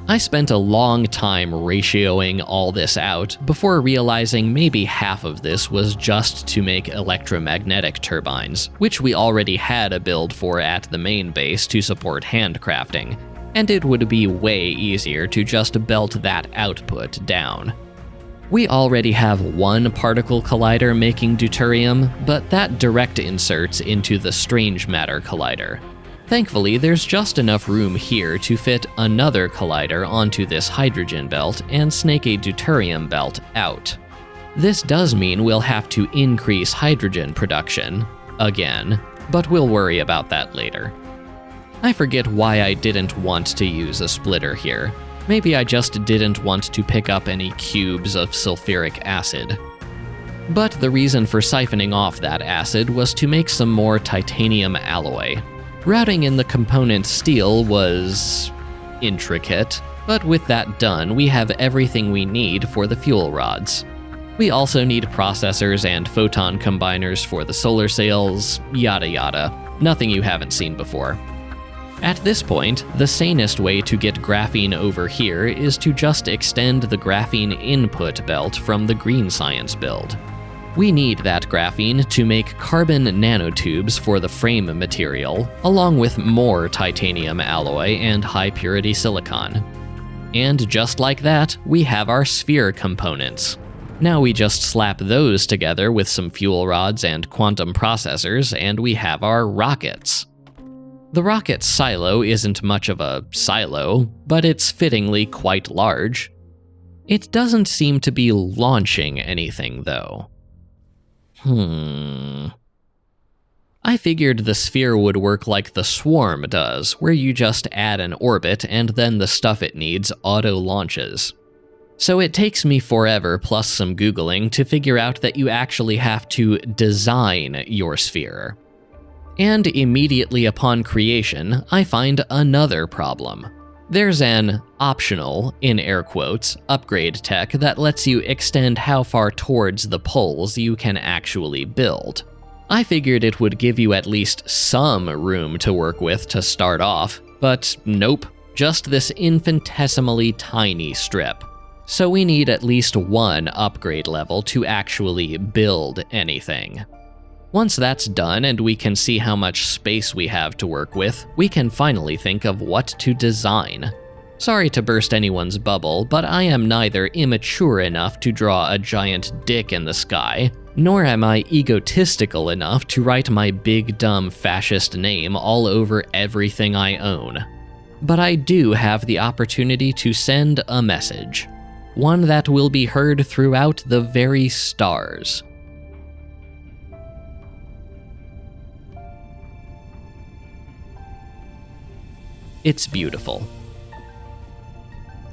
I spent a long time ratioing all this out before realizing maybe half of this was just to make electromagnetic turbines, which we already had a build for at the main base to support handcrafting, and it would be way easier to just belt that output down. We already have one particle collider making deuterium, but that direct inserts into the strange matter collider. Thankfully, there's just enough room here to fit another collider onto this hydrogen belt and snake a deuterium belt out. This does mean we'll have to increase hydrogen production, again, but we'll worry about that later. I forget why I didn't want to use a splitter here. Maybe I just didn't want to pick up any cubes of sulfuric acid. But the reason for siphoning off that acid was to make some more titanium alloy. Routing in the component steel was intricate, but with that done, we have everything we need for the fuel rods. We also need processors and photon combiners for the solar sails, yada yada. Nothing you haven't seen before. At this point, the sanest way to get graphene over here is to just extend the graphene input belt from the green science build. We need that graphene to make carbon nanotubes for the frame material, along with more titanium alloy and high-purity silicon. And just like that, we have our sphere components. Now we just slap those together with some fuel rods and quantum processors, and we have our rockets. The rocket silo isn't much of a silo, but it's fittingly quite large. It doesn't seem to be launching anything, though. I figured the sphere would work like the swarm does, where you just add an orbit and then the stuff it needs auto-launches. So it takes me forever plus some Googling to figure out that you actually have to design your sphere. And immediately upon creation, I find another problem. There's an optional, in air quotes, upgrade tech that lets you extend how far towards the poles you can actually build. I figured it would give you at least some room to work with to start off, but nope, just this infinitesimally tiny strip. So we need at least one upgrade level to actually build anything. Once that's done and we can see how much space we have to work with, we can finally think of what to design. Sorry to burst anyone's bubble, but I am neither immature enough to draw a giant dick in the sky, nor am I egotistical enough to write my big dumb fascist name all over everything I own. But I do have the opportunity to send a message. One that will be heard throughout the very stars. It's beautiful.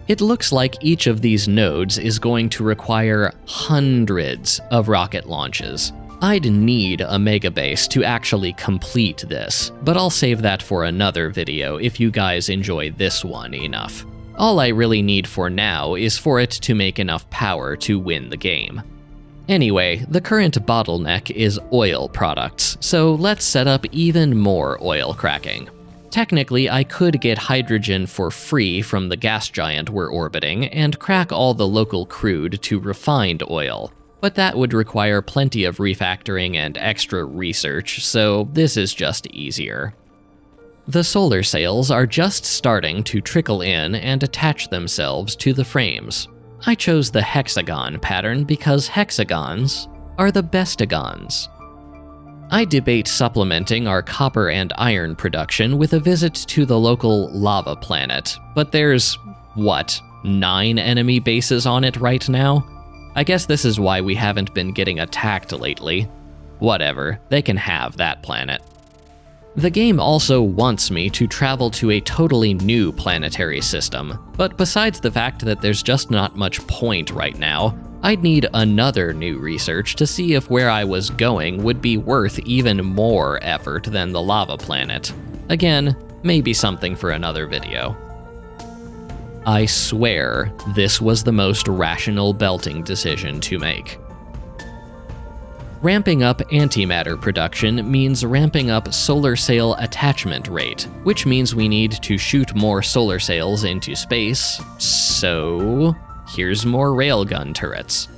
It looks like each of these nodes is going to require hundreds of rocket launches. I'd need a megabase to actually complete this, but I'll save that for another video if you guys enjoy this one enough. All I really need for now is for it to make enough power to win the game. Anyway, the current bottleneck is oil products, so let's set up even more oil cracking. Technically, I could get hydrogen for free from the gas giant we're orbiting and crack all the local crude to refined oil, but that would require plenty of refactoring and extra research, so this is just easier. The solar sails are just starting to trickle in and attach themselves to the frames. I chose the hexagon pattern because hexagons are the bestagons. I debate supplementing our copper and iron production with a visit to the local lava planet, but there's, 9 enemy bases on it right now? I guess this is why we haven't been getting attacked lately. Whatever, they can have that planet. The game also wants me to travel to a totally new planetary system, but besides the fact that there's just not much point right now, I'd need another new research to see if where I was going would be worth even more effort than the lava planet. Again, maybe something for another video. I swear this was the most rational belting decision to make. Ramping up antimatter production means ramping up solar sail attachment rate, which means we need to shoot more solar sails into space, so here's more railgun turrets.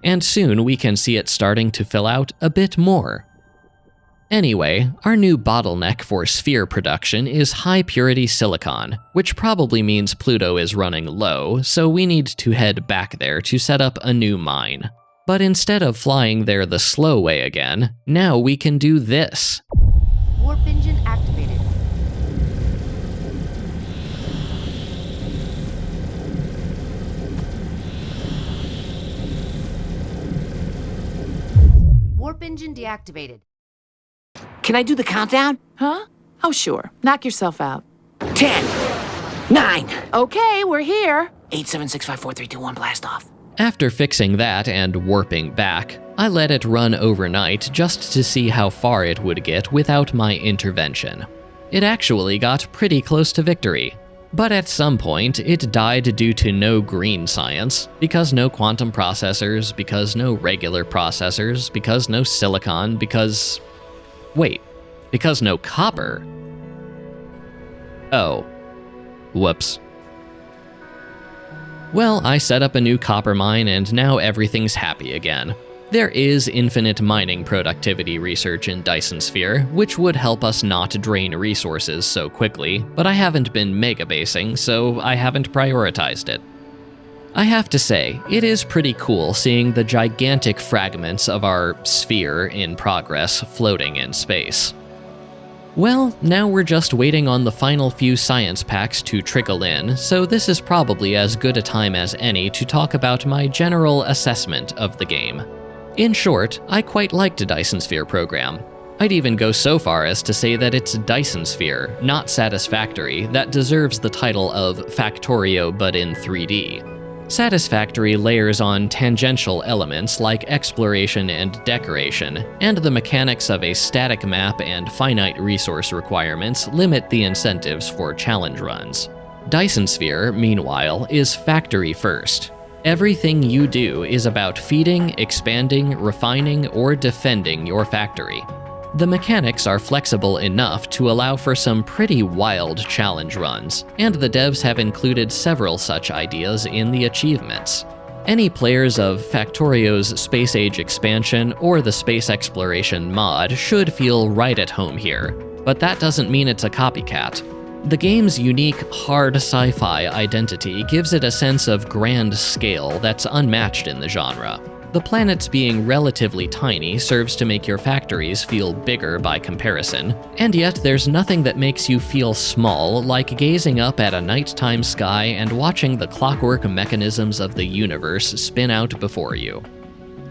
And soon we can see it starting to fill out a bit more. Anyway, our new bottleneck for sphere production is high-purity silicon, which probably means Pluto is running low, so we need to head back there to set up a new mine. But instead of flying there the slow way again, now we can do this. Warp engine activated. Warp engine deactivated. Can I do the countdown? Huh? Oh, sure. Knock yourself out. 10, 9, Okay, we're here. 8, 7, 6, 5, 4, 3, 2, 1, blast off. After fixing that and warping back, I let it run overnight just to see how far it would get without my intervention. It actually got pretty close to victory. But at some point, it died due to no green science, because no quantum processors, because no regular processors, because no silicon, because... Wait, because no copper? Oh. Whoops. Well, I set up a new copper mine and now everything's happy again. There is infinite mining productivity research in Dyson Sphere, which would help us not drain resources so quickly, but I haven't been megabasing, so I haven't prioritized it. I have to say, it is pretty cool seeing the gigantic fragments of our sphere in progress floating in space. Well, now we're just waiting on the final few science packs to trickle in, so this is probably as good a time as any to talk about my general assessment of the game. In short, I quite liked Dyson Sphere program. I'd even go so far as to say that it's Dyson Sphere, not Satisfactory, that deserves the title of Factorio but in 3D. Satisfactory layers on tangential elements like exploration and decoration, and the mechanics of a static map and finite resource requirements limit the incentives for challenge runs. Dyson Sphere, meanwhile, is factory first. Everything you do is about feeding, expanding, refining, or defending your factory. The mechanics are flexible enough to allow for some pretty wild challenge runs, and the devs have included several such ideas in the achievements. Any players of Factorio's Space Age expansion or the Space Exploration mod should feel right at home here, but that doesn't mean it's a copycat. The game's unique, hard sci-fi identity gives it a sense of grand scale that's unmatched in the genre. The planets being relatively tiny serves to make your factories feel bigger by comparison, and yet there's nothing that makes you feel small like gazing up at a nighttime sky and watching the clockwork mechanisms of the universe spin out before you.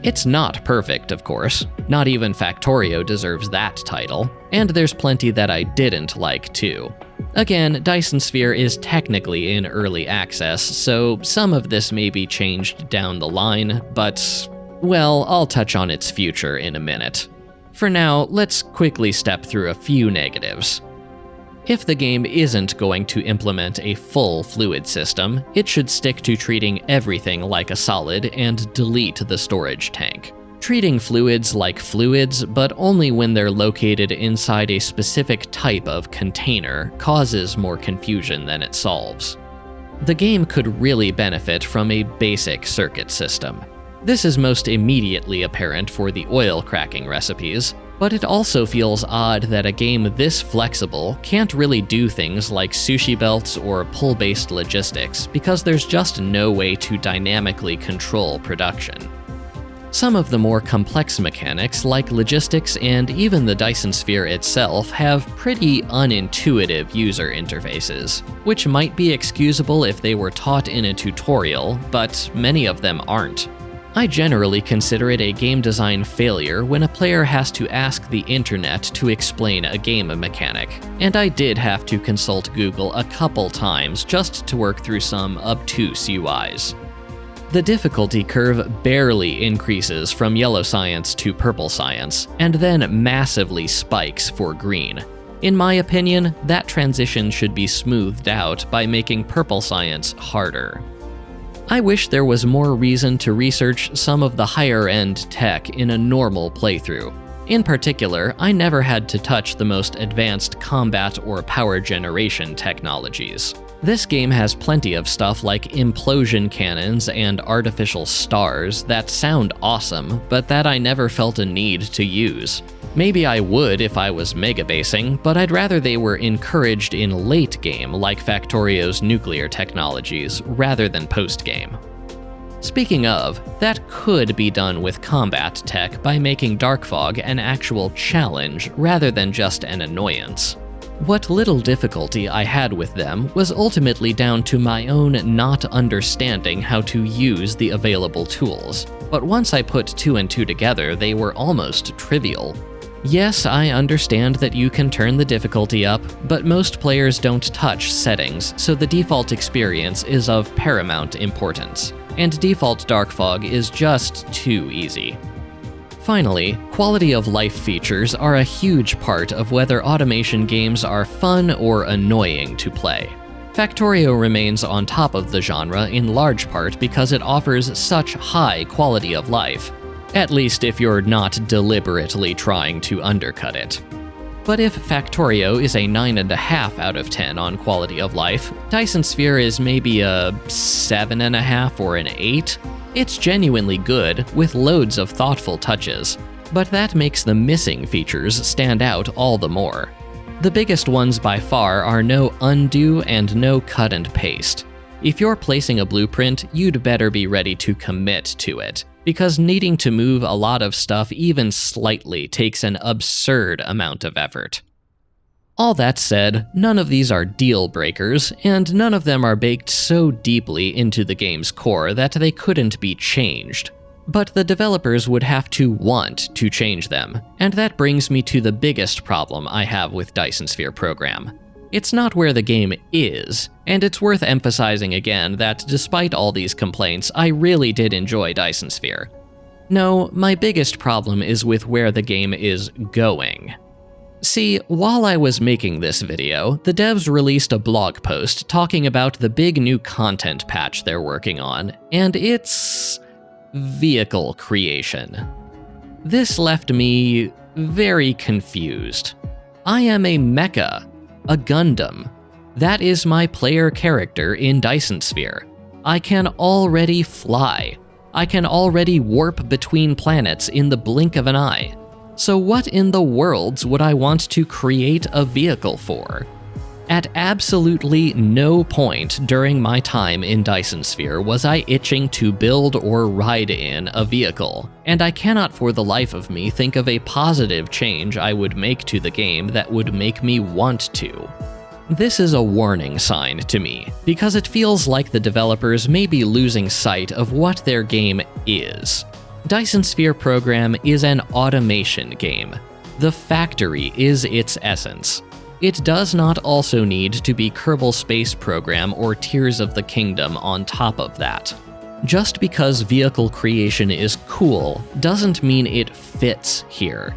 It's not perfect, of course. Not even Factorio deserves that title, and there's plenty that I didn't like too. Again, Dyson Sphere is technically in early access, so some of this may be changed down the line, but, well, I'll touch on its future in a minute. For now, let's quickly step through a few negatives. If the game isn't going to implement a full fluid system, it should stick to treating everything like a solid and delete the storage tank. Treating fluids like fluids, but only when they're located inside a specific type of container, causes more confusion than it solves. The game could really benefit from a basic circuit system. This is most immediately apparent for the oil cracking recipes, but it also feels odd that a game this flexible can't really do things like sushi belts or pull-based logistics because there's just no way to dynamically control production. Some of the more complex mechanics, like logistics and even the Dyson Sphere itself, have pretty unintuitive user interfaces, which might be excusable if they were taught in a tutorial, but many of them aren't. I generally consider it a game design failure when a player has to ask the internet to explain a game mechanic, and I did have to consult Google a couple times just to work through some obtuse UIs. The difficulty curve barely increases from yellow science to purple science, and then massively spikes for green. In my opinion, that transition should be smoothed out by making purple science harder. I wish there was more reason to research some of the higher-end tech in a normal playthrough. In particular, I never had to touch the most advanced combat or power generation technologies. This game has plenty of stuff like implosion cannons and artificial stars that sound awesome, but that I never felt a need to use. Maybe I would if I was megabasing, but I'd rather they were encouraged in late game like Factorio's nuclear technologies, rather than post-game. Speaking of, that could be done with combat tech by making Dark Fog an actual challenge rather than just an annoyance. What little difficulty I had with them was ultimately down to my own not understanding how to use the available tools, but once I put 2 and 2 together, they were almost trivial. Yes, I understand that you can turn the difficulty up, but most players don't touch settings, so the default experience is of paramount importance, and default Dark Fog is just too easy. Finally, quality of life features are a huge part of whether automation games are fun or annoying to play. Factorio remains on top of the genre in large part because it offers such high quality of life, at least if you're not deliberately trying to undercut it. But if Factorio is a 9.5 out of 10 on quality of life, Dyson Sphere is maybe a 7.5 or an 8. It's genuinely good, with loads of thoughtful touches, but that makes the missing features stand out all the more. The biggest ones by far are no undo and no cut and paste. If you're placing a blueprint, you'd better be ready to commit to it, because needing to move a lot of stuff even slightly takes an absurd amount of effort. All that said, none of these are deal breakers, and none of them are baked so deeply into the game's core that they couldn't be changed. But the developers would have to want to change them, and that brings me to the biggest problem I have with Dyson Sphere program. It's not where the game is, and it's worth emphasizing again that despite all these complaints, I really did enjoy Dyson Sphere. No, my biggest problem is with where the game is going. See, while I was making this video, the devs released a blog post talking about the big new content patch they're working on, and it's vehicle creation. This left me very confused. I am a mecha, a Gundam. That is my player character in Dyson Sphere. I can already fly. I can already warp between planets in the blink of an eye. So what in the worlds would I want to create a vehicle for? At absolutely no point during my time in Dyson Sphere was I itching to build or ride in a vehicle, and I cannot for the life of me think of a positive change I would make to the game that would make me want to. This is a warning sign to me, because it feels like the developers may be losing sight of what their game is. Dyson Sphere program is an automation game. The factory is its essence. It does not also need to be Kerbal Space Program or Tears of the Kingdom on top of that. Just because vehicle creation is cool doesn't mean it fits here.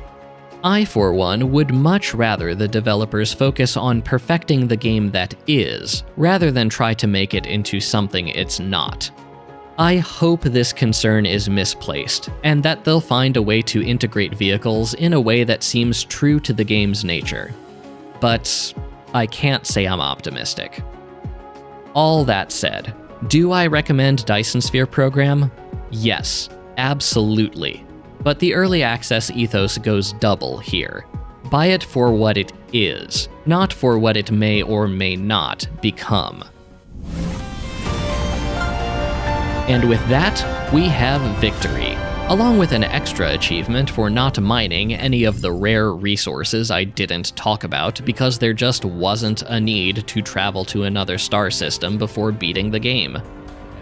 I, for one, would much rather the developers focus on perfecting the game that is, rather than try to make it into something it's not. I hope this concern is misplaced, and that they'll find a way to integrate vehicles in a way that seems true to the game's nature. But I can't say I'm optimistic. All that said, do I recommend Dyson Sphere program? Yes, absolutely. But the early access ethos goes double here. Buy it for what it is, not for what it may or may not become. And with that, we have victory, along with an extra achievement for not mining any of the rare resources I didn't talk about because there just wasn't a need to travel to another star system before beating the game.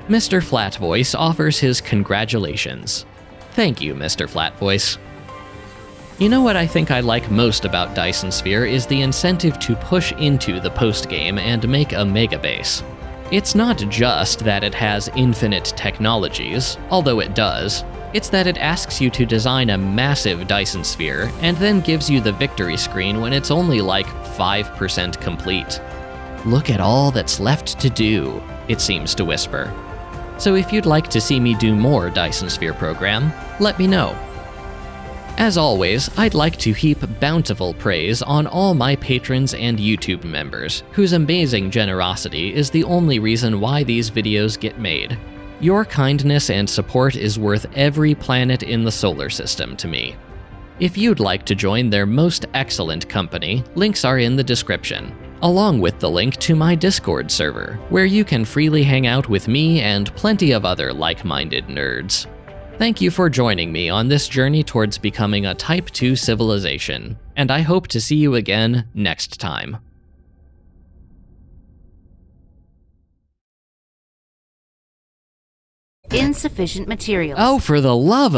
Mr. Flatvoice offers his congratulations. Thank you, Mr. Flatvoice. You know what I think I like most about Dyson Sphere is the incentive to push into the post-game and make a megabase. It's not just that it has infinite technologies, although it does. It's that it asks you to design a massive Dyson sphere and then gives you the victory screen when it's only like 5% complete. Look at all that's left to do, it seems to whisper. So if you'd like to see me do more Dyson Sphere program, let me know. As always, I'd like to heap bountiful praise on all my patrons and YouTube members, whose amazing generosity is the only reason why these videos get made. Your kindness and support is worth every planet in the solar system to me. If you'd like to join their most excellent company, links are in the description, along with the link to my Discord server, where you can freely hang out with me and plenty of other like-minded nerds. Thank you for joining me on this journey towards becoming a Type 2 civilization, and I hope to see you again next time. Insufficient materials. Oh, for the love